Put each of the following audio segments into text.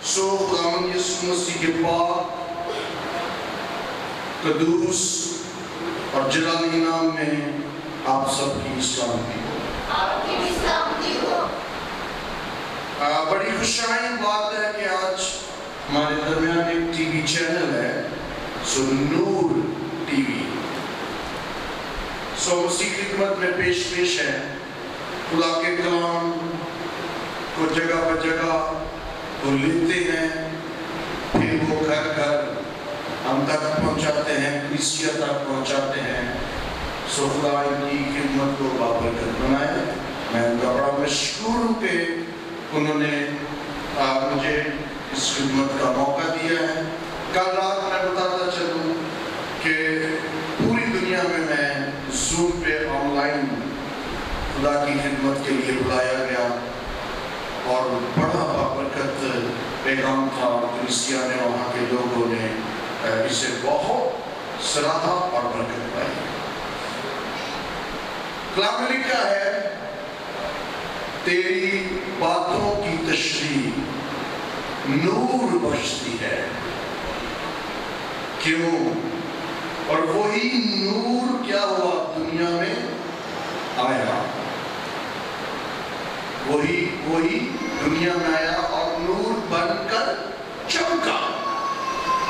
سو خداوند یسوع مسیح کے پاک قدوس اور جلالی نام میں آپ سب کی سلامتی ہو۔ آپ کی بھی سلامتی ہو۔ بڑی خوشائن بات ہے کہ آج ہمارے درمیان ایک ٹی وی چینل ہے، سو نور ٹی وی، سو مسیح کی خدمت میں پیش ہے۔ خدا کے کلام کو جگہ پر جگہ وہ لیتے ہیں، پھر وہ گھر گھر ہم تک پہنچاتے ہیں، کلیسیا تک پہنچاتے ہیں۔ سو خدا ان کی خدمت کو بابرکت بنائے۔ میں ان کا بڑا مشکور ہوں کہ انہوں نے مجھے اس خدمت کا موقع دیا ہے۔ کل رات میں بتاتا چلوں کہ پوری دنیا میں زوم پہ آن لائن خدا کی خدمت کے لیے بلایا گیا اور بڑا بابرکت پیغام تھا۔ کلیسیا نے، وہاں کے لوگوں نے اسے بہت سراہا اور برکت پائی۔ کلام میں لکھا ہے، تیری باتوں کی تشریح نور بخشتی ہے۔ کیوں؟ اور وہی نور کیا ہوا؟ دنیا میں آیا۔ وہی دنیا میں آیا اور نور بن کر چمکا۔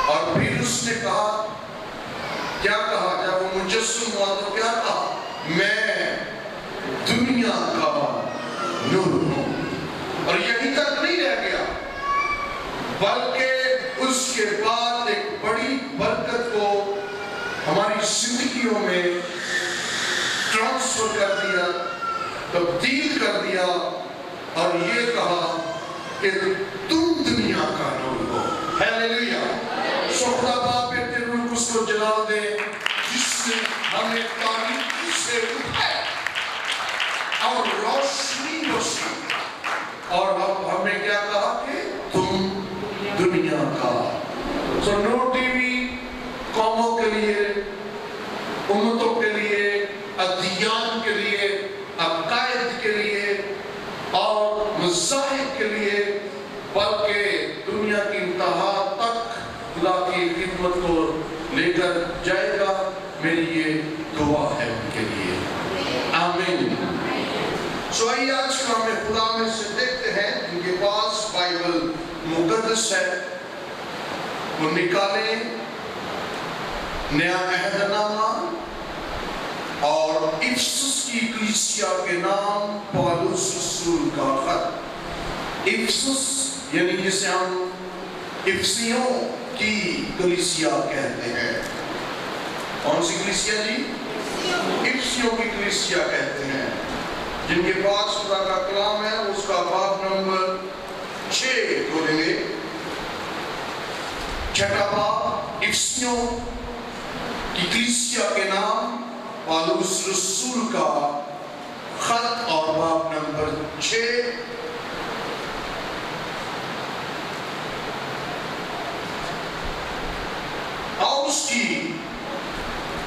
اور پھر اس نے کہا، کیا کہا؟ جب وہ مجسم ہوا تو کیا کہا؟ میں دنیا کا نور ہوں۔ اور یہیں تک نہیں رہ گیا، بلکہ اس کے بعد ایک بڑی برکت کو ہماری زندگیوں میں ٹرانسفر کر دیا، تبدیل کر دیا، اور یہ کہا کہ تم دنیا کا نور ہو۔ ہیلیلویا! سو خدا باپ اپنے روح القدس کو جلال دے، جس نے ہمیں تاریکی سے اٹھایا اور روشنی بخشی، اور اب ہمیں کیا کہا کہ تم دنیا کا۔ سو نور ٹی وی قوموں کے لیے، امتوں کے لیے، ادیان کے لیے، عقائد کے لیے اور مذاہب کے لیے، بلکہ دنیا کی انتہا تک خدا کی خدمت کو لے کر جائے گا۔ میری یہ دعا ہے ان کے لیے، آمین۔ سو آئیے آج کا ہمیں خدا میں سے دیکھتے ہیں، ان کے پاس بائبل مقدس ہے، وہ نکالیں نیا عہد نامہ اور افسس کی کلیسیا کے نام پالوس رسول کا خط۔ افسس یعنی جسے ہم افسیوں کی کلیسیا کہتے ہیں۔ کون سی کلیسیا جی؟ افسیوں کی کلیسیا کہتے ہیں، جن کے پاس خدا کا کلام ہے۔ اس کا باب نمبر 6 کھولیں گے، 6واں باب، افسیوں کی کلیسیا کے نام پالوس رسول کا خط، اور باب نمبر 6 اور اس کی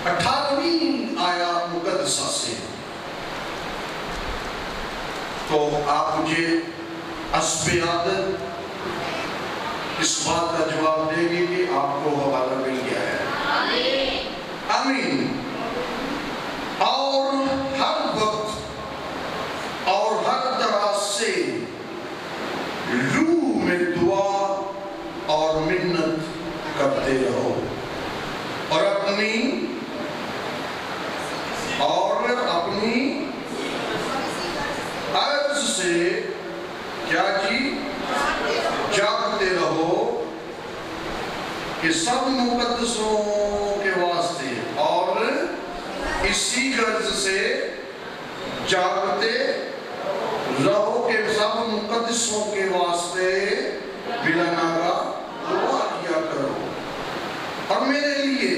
18ویں آیات مقدسہ سے۔ تو آپ مجھے حسب عادت اس بات کا جواب دیں گے کہ آپ کو حوالہ مل گیا ہے۔ آمین آمین۔ اور ہر وقت اور ہر طرح سے روح میں دعا اور منت کرتے رہو، اور اپنی عرض سے کیا جی؟ جاگتے رہو کہ سب مقدسوں کے واسطے، اور اسی غرض سے جاگتے رہو کہ سب مقدسوں کے واسطے بلا ناغہ دعا کیا کرو، اور میرے لیے،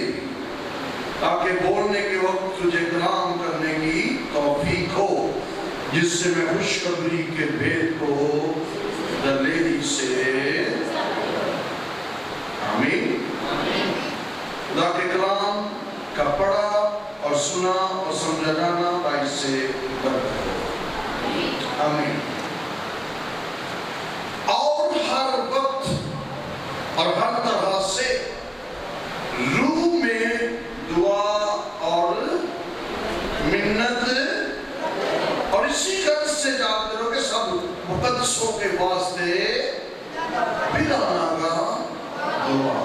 تاکہ بولنے کے وقت تجھے کلام کرنے کی توفیق ہو، جس سے میں خوشخبری کے بھید کو دلیری سے۔ آمین۔ خدا کے کلام کا پڑھا اور سنا اور سمجھا جانا باعث سے برکت ہو۔ آمین۔ اور ہر وقت اور ہر طرح سے روح میں دعا اور منت اور اسی قدر سے جانتے رہو کہ سب مقدسوں کے واسطے بلا ناگا دعا.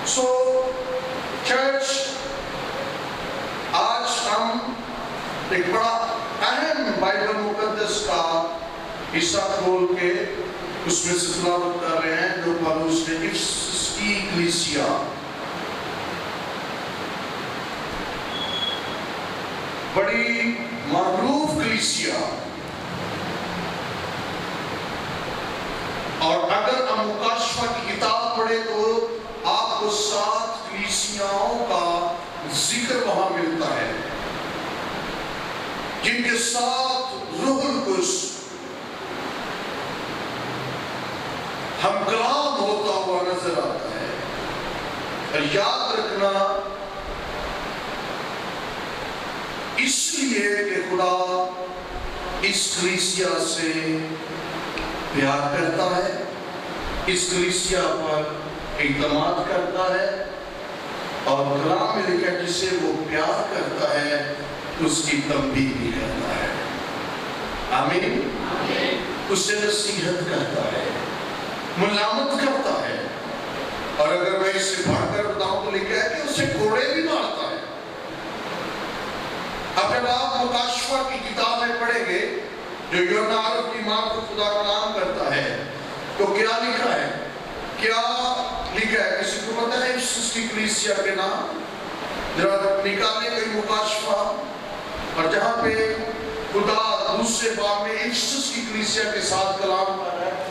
سو چرچ آج ہم ایک بڑا اہم بائبل مقدس کا حصہ کھول کے اس میں سے تلاوت کر رہے ہیں جو پالوس نے افسس کی کلیسیا بڑی معروف کلیسیا. اور اگر ہم مکاشفہ کی کتاب پڑھے تو آپ کو 7 کلیسیاؤں کا ذکر وہاں ملتا ہے جن کے ساتھ روح القدس ہم کلام ہوتا ہوا نظر آتا ہے. اور یاد رکھنا اس لیے کہ خدا اس کلیسیا سے پیار کرتا ہے, اس کلیسیا پر اعتماد کرتا ہے, اور کلام میں لکھا ہے جسے وہ پیار کرتا ہے اس کی تنبیہ بھی کرتا ہے. آمین. اسے نصیحت کرتا ہے, ملامت کرتا ہے, اور اگر میں اس سے بڑھ کر بتاؤں تو لکھا ہے کہ اسے کوڑے بھی مارتا ہے. اب جب آپ مکاشفہ کی کتاب میں پڑھیں گے جو یوحنا عرب کی ماں کو خدا کا نام کرتا ہے تو کیا لکھا ہے, کیا لکھا ہے؟ کسی کو پتہ ہے افسس کی کلیسیا کے نام؟ ذرا نکالنے گئی مکاشفہ, اور جہاں پہ خدا دوسرے باب میں افسس کی کلیسیا کے ساتھ کلام کر رہا ہے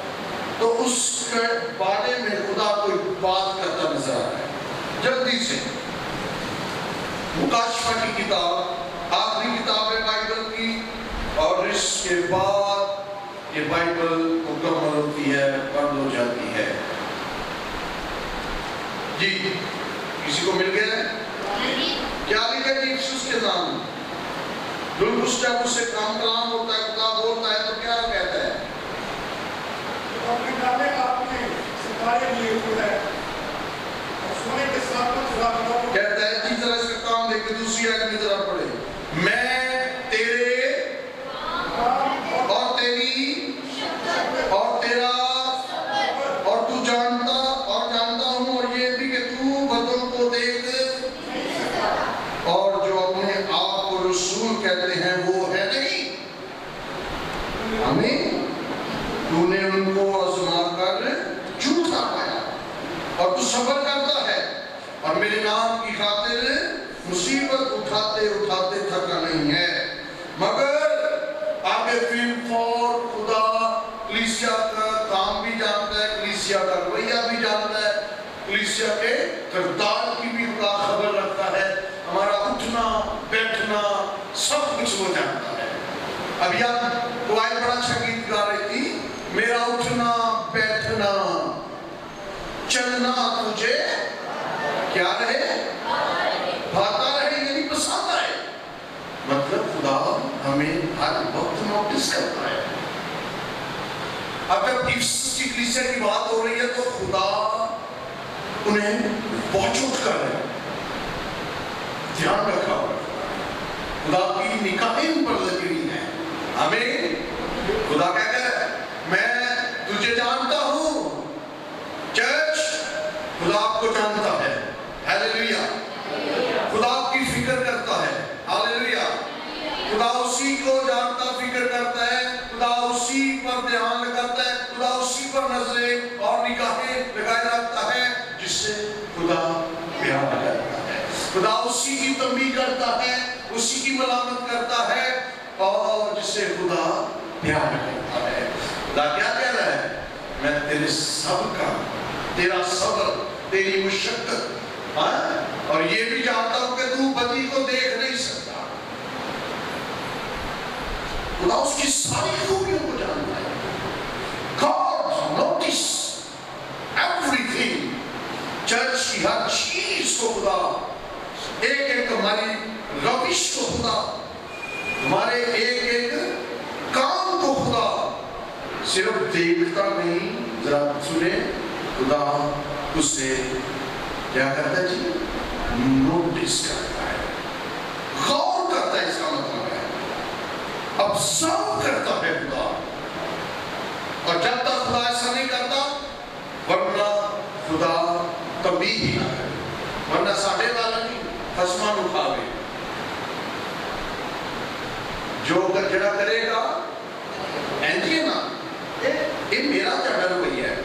تو اس کے بارے میں خدا کوئی بات کرتا نظر آ رہا ہے. جلدی سے مکاشفہ کی کتاب آخری کتاب ہے بائبل کی, اور اس کے بعد یہ بائبل مکمل ہوتی ہے, بند ہو جاتی ہے. جی کسی کو مل گیا ہے؟ کیا لکھا ہے افسس کے نام؟ لوگوس جب اس سے کام کلام ہوتا ہے, خدا بولتا ہے تو کیا کہتا ہے؟ اپنے نامے آپ نے ستارے لیے ہوئے ہیں اور سونے کے ساتھ میں خدا کا کہتا ہے جس طرح اس کا کام دیکھ کے دوسری آیت میں ذرا پڑھے, میں تیرے اور تیری اور تیرا اور تو جانتا ہوں اور یہ بھی کہ تو بدوں کو دیکھ اور جو اپنے آپ کو رسول کہتے ہیں وہ ہے نہیں. آمین. تو نے ان کو آزما کر جھوٹا پایا اور تو صبر کرتا ہے اور میرے نام کی خاطر مصیبت اٹھاتے اٹھاتے تھکا نہیں ہے. مگر آگے فیل فور خدا کلیسیا کا کام بھی جانتا ہے, کلیسیا کا رویہ بھی جانتا ہے, کلیسیا کے کردار کی بھی خدا خبر رکھتا ہے, ہمارا اٹھنا بیٹھنا سب کچھ وہ جانتا ہے. اب یاد وہ آئے بڑا اچھا گیت گا رہی تھی, میرا اٹھنا بیٹھنا چلنا تجھے کیا رہے, بھاتا رہے یعنی پسند آئے. مطلب خدا ہمیں ہر وقت نوٹس کرتا ہے. اب جب افسس کی کلیسیا کی بات ہو رہی ہے تو خدا انہیں واچ آؤٹ کر رہے ہیں, دھیان رکھا ہوا ہے, خدا کی نگاہیں ان پر لگی ہوئی ہیں. آمین. خدا کہہ رہا ہے میں تجھے جانتا ہوں. چرچ خدا آپ کو جانتا ہے. ہیلیلویا. خدا آپ کی فکر کرتا ہے. ہیلیلویا. خدا اسی کو جانتا فکر کرتا ہے, خدا اسی پر دھیان لگاتا ہے, خدا اسی پر نظریں اور نگاہیں لگائے رکھتا ہے جس سے خدا پیار کرتا ہے. خدا اسی کی تنبیہ کرتا ہے, اسی کی ملامت کرتا ہے اور جس سے خدا پیار کرتا ہے. خدا کیا کہہ رہا ہے, میں تیرے صبر کا, تیرا صبر, تیری مشقت اور یہ بھی جانتا ہوں کہ تو بدی کو دیکھ نہیں سکتا. خدا اس کی ساری خوبیوں کو جانتا ہے. God notice everything. چرچ کی ہر چیز کو خدا, ایک ایک ہماری روش کو خدا, ہمارے ایک ایک کام کو خدا صرف دیکھتا نہیں. ذرا سنیں, خدا اسے کیا کرتا ہے جی؟ نوٹس کرتا ہے، غور کرتا ہے، اس کا مطلب ہے ابزرو کرتا ہے خدا. اور جب تک خدا ایسا نہیں کرتا ورنہ خدا کبھی ہی نہ کرے، ورنہ ساڑھے والا نہیں خسمان اٹھاوے. جو جڑا کرے گا اینجی نا، یہ میرا جڑا رویہ ہے،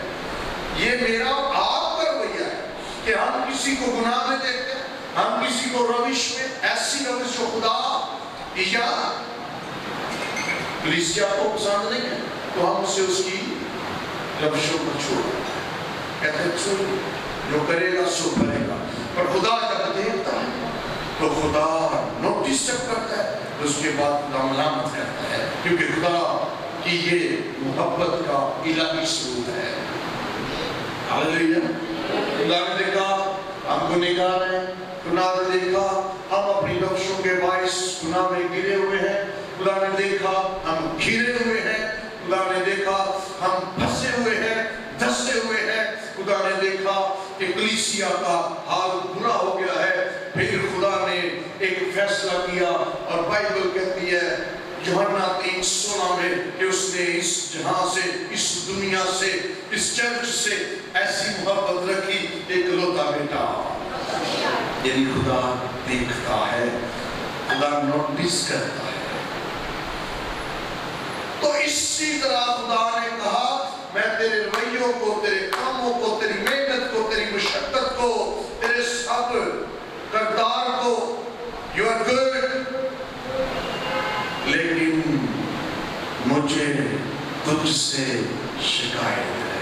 یہ میرا آپ کا رویہ ہے کہ ہم کسی کو گناہ میں دیکھتے ہیں، ہم کسی کو روش میں، ایسی روش جو خدا یا کلیسیا کو پسند نہیں ہے تو ہم اسے اس کی روشوں کو چھوڑ کہتے ہیں چھوڑ، جو کرے گا سو کرے گا. پر خدا جب دیکھتا ہے تو خدا نوٹس جب کرتا ہے تو اس کے بعد خدا ملامت کرتا ہے، کیونکہ خدا کی یہ محبت کا الہی ثبوت ہے. ہاللیلویا. خدا نے دیکھا ہم گنہگار ہیں، خدا نے دیکھا ہم اپنی نفسوں کے باعث گناہ میں گرے ہوئے ہیں، خدا نے دیکھا ہم گھرے ہوئے ہیں، خدا نے دیکھا ہم پھنسے ہوئے ہیں، دھسے ہوئے ہیں، خدا نے دیکھا کہ کلیسیا کا حال برا ہو گیا ہے. پھر خدا نے ایک فیصلہ کیا اور بائبل کہتی ہے یوحنا 3:16 میں کہ اس نے اس جہاں سے، اس دنیا سے، اس چرچ سے ایسی محبت رکھی ایک لوتا بیٹا. یعنی خدا دیکھتا ہے، خدا نوٹس کرتا ہے. تو اسی طرح خدا نے کہا میں تیرے رویوں کو، تیرے کاموں کو، تیری محنت کو، تیری مشقت کو، تیرے سب کردار کو، you are good، لیکن مجھے تجھ سے شکایت ہے.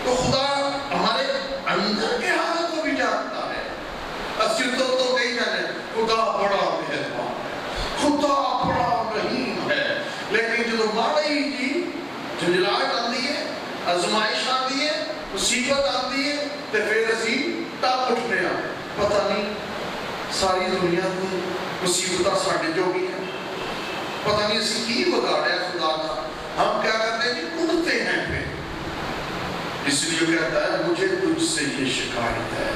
تو خدا ہمارے اندر کے حال کو بھی جانتا ہے. اصل تو کہیں جانے خدا بڑا مہربان ہے، خدا بڑا رحیم ہے، لیکن جو ماڑی جی جھنجھلاہٹ آتی ہے، آزمائش آتی ہے، مصیبت آتی ہے تو پھر اسی ٹاپ اٹھنے آ پتہ نہیں ساری دنیا کی مصیبتیں ساڑھے جو بھی ہیں، پتہ نہیں اسی کی بگاڑ ہے خدا کا. ہم کیا کرتے ہیں جی اٹھتے ہیں پھر. اس لیے کہتا ہے مجھے تجھ سے یہ شکایت ہے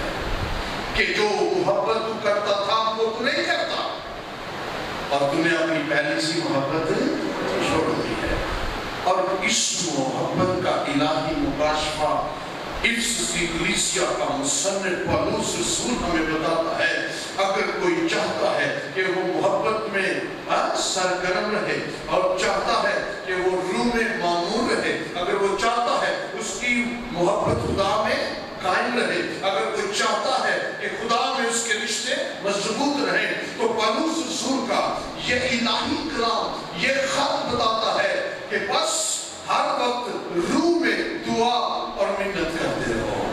کہ جو محبت تو کرتا تھا وہ تو نہیں کرتا، اور تم نے اپنی پہلی سی محبت چھوڑ دی ہے. اور اس محبت کا الہی مکاشفہ افسس کی کلیسیا کا مصنف پالوس رسول ہمیں بتاتا ہے. اگر کوئی چاہتا ہے کہ وہ محبت میں سرگرم رہے اور چاہتا ہے کہ وہ روح میں معمور رہے، اگر وہ چاہتا ہے اس کی محبت خدا میں قائم رہے، اگر کوئی چاہتا ہے کہ خدا میں اس کے رشتے مضبوط رہیں، تو پالوس رسول کا یہ الہی کلام، یہ خط بتاتا ہے کہ بس ہر وقت روح میں دعا اور منت کرتے رہو.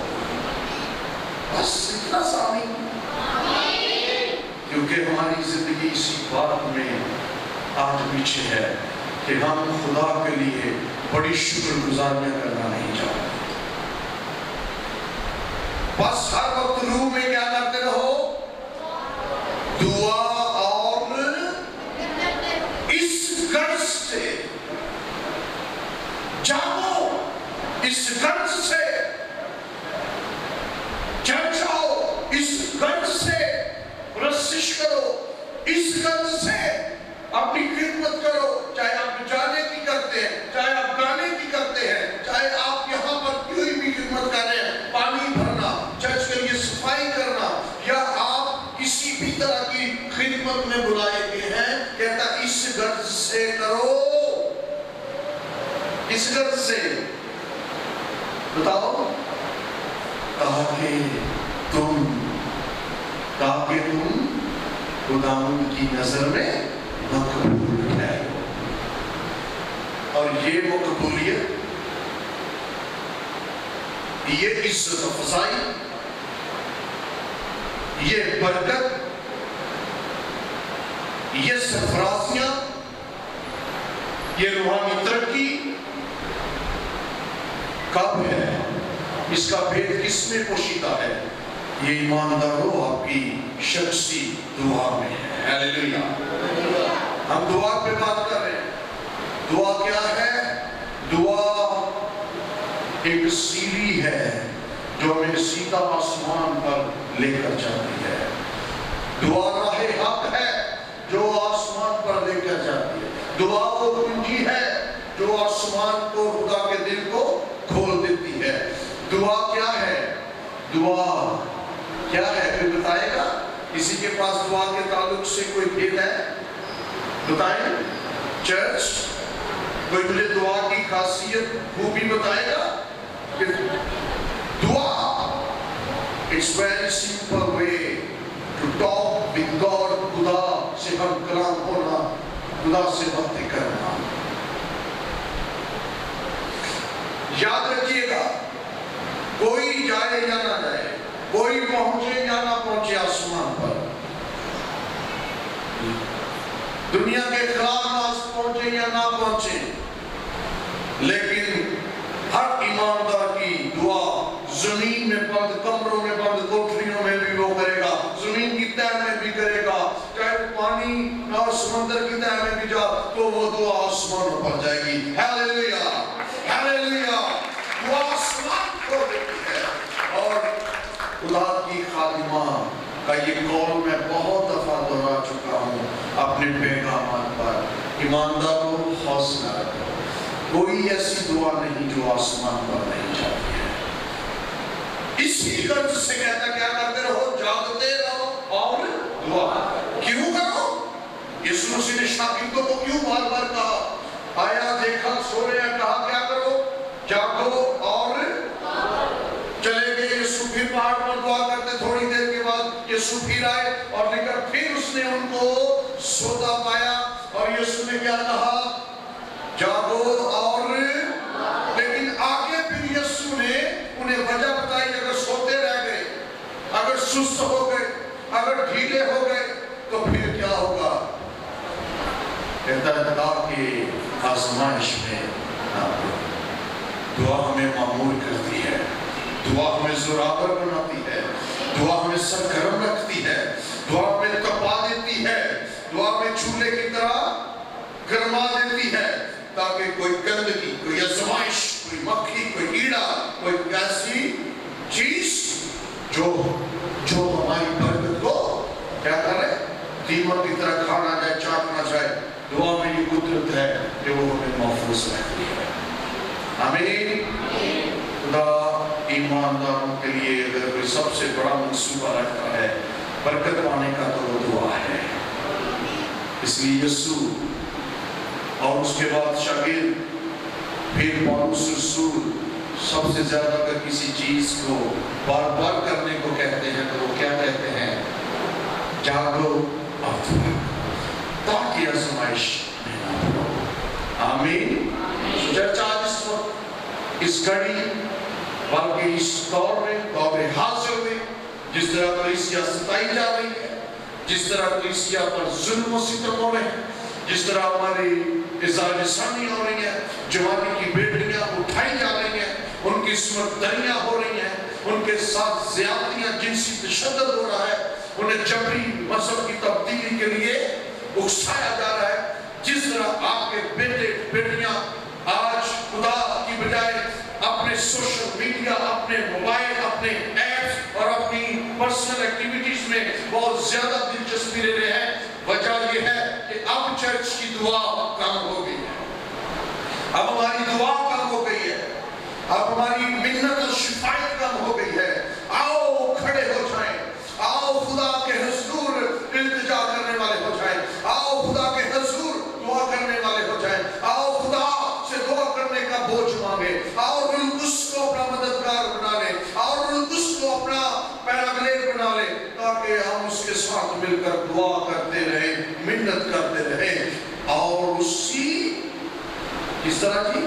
بس اتنا سامنے، کیونکہ ہماری زندگی اسی بات میں آج پیچھے ہے کہ ہم خدا کے لیے بڑی شکر گزاریاں کرنا نہیں چاہتے. بس ہر وقت روح میں کیا کرتے رہو؟ دعا اور اس غرض سے جاؤ، اس غرض سے چرچ آؤ، اس غرض سے پرستش کرو، اس غرض سے اپنی خدمت کرو، چاہے آپ جانے کی کرتے ہیں، چاہے آپ گانے کی کرتے ہیں، چاہے آپ یہاں پر کوئی بھی خدمت کر رہے ہیں، پانی بھرنا، چرچ کے لیے صفائی کرنا، یا آپ کسی بھی طرح کی خدمت میں بلائے گئے ہیں، کہتا اس غرض سے کرو. اس غرض سے بتاؤ تاکہ تم خداوند کی نظر میں مقبول ٹھہرو. اور یہ مقبولیت، یہ عزت افزائی، یہ برکت، یہ سرفرازیاں، یہ روحانی ترقی کب ہے؟ اس کا بھید کس میں پوشیدہ ہے؟ یہ ایمانداروں آپ کی شخصی دعا میں ہے. ہیلیلویا. ہم دعا پہ بات کر رہے ہیں. دعا کیا ہے؟ دعا ایک سیڑھی ہے جو ہمیں سیدھا آسمان پر لے کر جاتی ہے. دعا راہ حق ہے جو آسمان پر لے کر جاتی ہے. دعا وہ کنجی ہے جو آسمان کو خدا کے دل کو کھول دیتی ہے. دعا کیا ہے؟ دعا کیا ہے؟ کوئی بتائے گا؟ کسی کے پاس دعا کے تعلق سے کوئی بھید ہے؟ بتائیں چرچ. کوئی مجھے دعا کی خاصیت خوبی بتائے گا؟ کہ دعا it's very simple way to talk with God. خدا سے ہم کلام ہونا، خدا سے باتیں کرنا. یاد رکھیے گا، کوئی جائے یا نہ جائے، کوئی پہنچے یا نہ پہنچے آسمان پر، دنیا کے خلاف ناز پہنچے یا نہ پہنچے، لیکن ہر ایماندار کی دعا زمین میں بند، کمروں میں بند، کوٹھریوں میں بھی وہ کرے گا، زمین کی تہہ میں بھی کرے گا، چاہے پانی اور سمندر کی تہہ میں بھی جا تو وہ دعا آسمانوں پر جائے گی. Hallelujah hallelujah. دعا آسمان کو دیتی ہے. اور خدا کی خادمہ کا یہ قول میں بہت دفعہ دہرا چکا ہوں اپنے پیغامات پر. ایمانداروں حوصلہ رکھو، کوئی ایسی دعا نہیں جو آسمان پر نہیں جاتی ہے. اسی غرض سے کہتا کیا کرتے رہو؟ جاگتے رہو اور دعا. کیوں کرو؟ یسوع مسیح نے شاگردوں کو کیوں بار بار کہا؟ آیا دیکھا سو رہے ہیں، کہا کیا کرو؟ جاگو اور چلے گئے. یسوع پھر پہاڑ پر دعا کرتے، تھوڑی دیر کے بعد یسوع پھر آئے اور لے کر پھر اس نے ان کو سوتا پایا. اور یسوع نے کیا کہا؟ جاگو اور. لیکن آگے پھر یسوع نے انہیں وجہ بتائی. اگر سوتے رہ گئے، اگر سست ہو گئے، اگر ڈھیلے ہو گئے تو پھر کیا ہوگا؟ کہتا ہے تاکہ آزمائش میں نہ پڑو. دعا ہمیں معمور کرتی ہے، دعا ہمیں زورآور بناتی ہے، دعا ہمیں سرگرم رکھتی ہے، دعا ہمیں تپا دیتی ہے، دعا ہمیں چولہے کی طرح گرما دیتی ہے، تاکہ کوئی گندگی، کوئی آزمائش، کوئی مکھی، کوئی کیڑا، کوئی ایسی چیز جو ہماری برکت کو کیا کرے؟ دیمک کی طرح کھانا جائے، چاٹنا جائے. دعا میں یہ قدرت ہے کہ وہ ہمیں محفوظ رکھتی ہے. آمین. خدا ایمانداروں کے لیے اگر کوئی سب سے بڑا منصوبہ رکھتا ہے برکت پانے کا تو وہ دعا ہے. اس لیے یسوع اور اس کے بعد شاگرد پھر پولس رسول سب سے زیادہ اگر کسی چیز کو بار بار کرنے کو کہتے ہیں تو وہ کیا کہتے ہیں؟ جاگو اور دعا تاکہ آزمائش میں نہ پڑو. آمین. چرچ آج اس وقت اس گھڑی بلکہ اس دور میں، دور حاضر میں، جس طرح کلیسیا ستائی جا رہی ہے، جس طرح کلیسیا پر ظلم و ستم ہو رہے ہیں، جس طرح ہماری اظہار ثانی ہو رہی ہے، جوانی کی بیٹیاں اٹھائی جا رہی ہیں، ان کی عصمت دریاں ہو رہی ہیں، ان کے ساتھ زیادتیاں، جنسی تشدد ہو رہا ہے، انہیں جبری مذہب کی تبدیلی کے لیے اکسایا جا رہا ہے. جس طرح آپ کے بیٹے بیٹیاں آج خدا کی بجائے اپنے سوشل میڈیا، اپنے موبائل، اپنے ایپس اور اپنی پرسنل ایکٹیویٹیز میں بہت زیادہ دلچسپی لے رہے ہیں، وجہ یہ ہے کہ اب چرچ کی دعا کم ہو گئی ہے، اب ہماری دعا کم ہو گئی ہے، اب ہماری منت اور شفایت کم ہو گئی ہے. آؤ کھڑے ہو جائیں، آؤ خدا کے حضور التجا کرنے والے ہو جائیں، آؤ خدا کے حضور دعا کرنے والے ہو جائیں، آؤ خدا سے دعا کرنے کا بوجھ مانگے، آؤ روح القدس کو اپنا مددگار بنا لے، آؤ روح القدس کو اپنا پیراگلیٹ بنا لے، تاکہ ہم اس کے ساتھ مل کر دعا کرتے رہیں، منت کرتے رہیں اور اسی اس طرح کی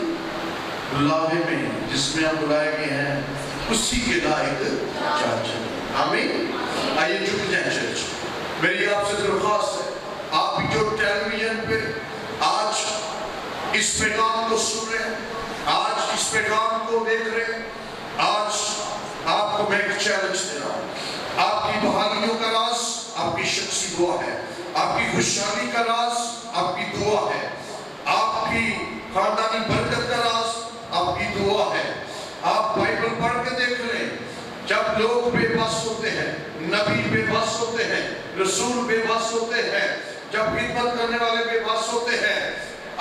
بلاوے میں جس میں ہم بلائے گئے ہیں اسی کے لائق چل چلیں. آمین. آئیے جھک جائیں چرچ. میری آپ سے درخواست ہے، آپ بھی جو ٹیلی ویژن پہ آج اس پیغام کو سن رہے ہیں، آج اس پیغام کو دیکھ رہے ہیں، آج آپ کو میں ایک چیلنج دے رہا ہوں. آپ کی بحالیوں کا راز آپ کی شخصی دعا ہے، آپ کی خوشحالی کا راز آپ کی دعا ہے، آپ کی خاندانی برکت کا راز آپ کی دعا ہے، آپ بائبل پڑھ کے دیکھ لیں، جب لوگ بے بس ہوتے ہیں، نبی بے بس ہوتے ہیں، رسول بے بس ہوتے ہیں، جب خدمت کرنے والے بے بس ہوتے ہیں،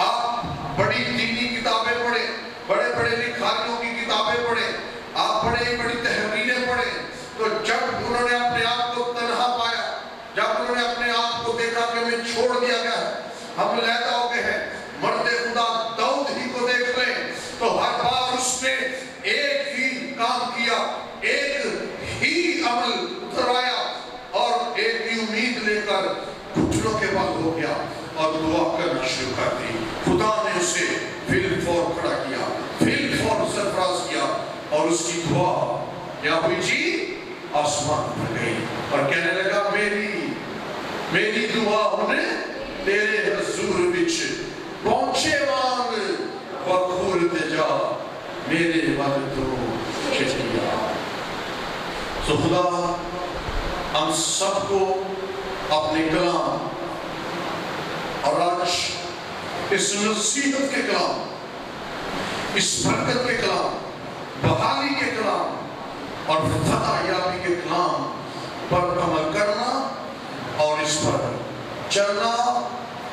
آپ بڑی دینی کتابیں پڑھیں، بڑے بڑے لکھاریوں کی کتابیں پڑھیں، آپ بڑی بڑی تحریریں پڑھیں، تو جب انہوں نے اپنے آپ کو تنہا پایا، جب انہوں نے اپنے آپ کو دیکھا کہ ہمیں چھوڑ دیا گیا ہے، ہم علیحدہ ہو گئے ہیں، مرد خدا داؤد ہی کو دیکھ لیں تو ہر بار اس نے ایک ہی کام کیا، ایک ہی عمل اتروایا اور ایک ہی امید لے کر گھٹنوں کے بل ہو گیا اور دعا کرنا شروع کر دی۔ خدا نے اسے فل فور کھڑا کیا، فل فور سرفراز کیا، اور اس کی دعا کیا ہوئی جی؟ آسمان پر گئی اور کہنے لگا میری دعا انہیں تیرے حضور وچ پہنچے وانگ وقور تجا میرے ول تو چلیا۔ تو خدا ہم سب کو اپنے کلام اور آج اس نصیحت کے کلام، اس برکت کے کلام، بحالی کے کلام اور فتح یابی کے کلام پر عمل کرنا اور اس پر چلنا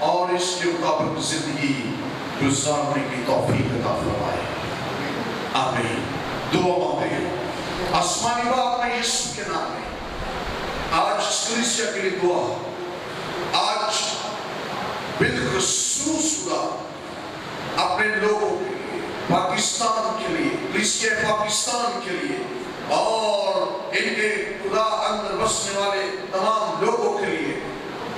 اور اس کے مطابق زندگی گزارنے کی توفیق عطا فرمائے، آمین۔ دعا مانگتے ہیں آسمانی باپ میں یسوع کے نام میں، آج اس کلیسیا کے لیے دعا، آج بالخصوص خدا اپنے لوگوں کے لیے، پاکستان کے لیے، کلیسیا پاکستان کے لیے اور ان کے خدا اندر بسنے والے تمام لوگوں کے لیے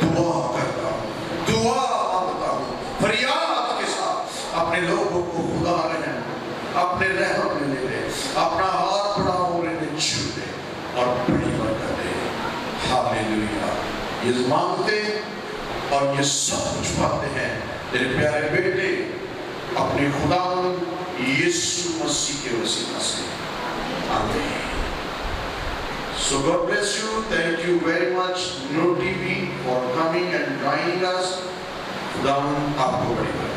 دعا کرتا ہوں، دعا مانگتا ہوں، فریاد کے ساتھ اپنے لوگوں کو خدا رحم، اپنے رحم میں لے لے، اپنا ہاتھ بڑھاؤ اور انہیں چھو دے اور بڑی برکت دے۔ ہاللیلویا۔ یہ مانگتے اور یہ سب کچھ پاتے ہیں تیرے پیارے بیٹے اپنے خدا یسوع مسیح کے وسیلہ سے، آمین۔ So God bless you. Thank you very much, No TV, for coming and joining us. خدا آپ کو بڑی برکت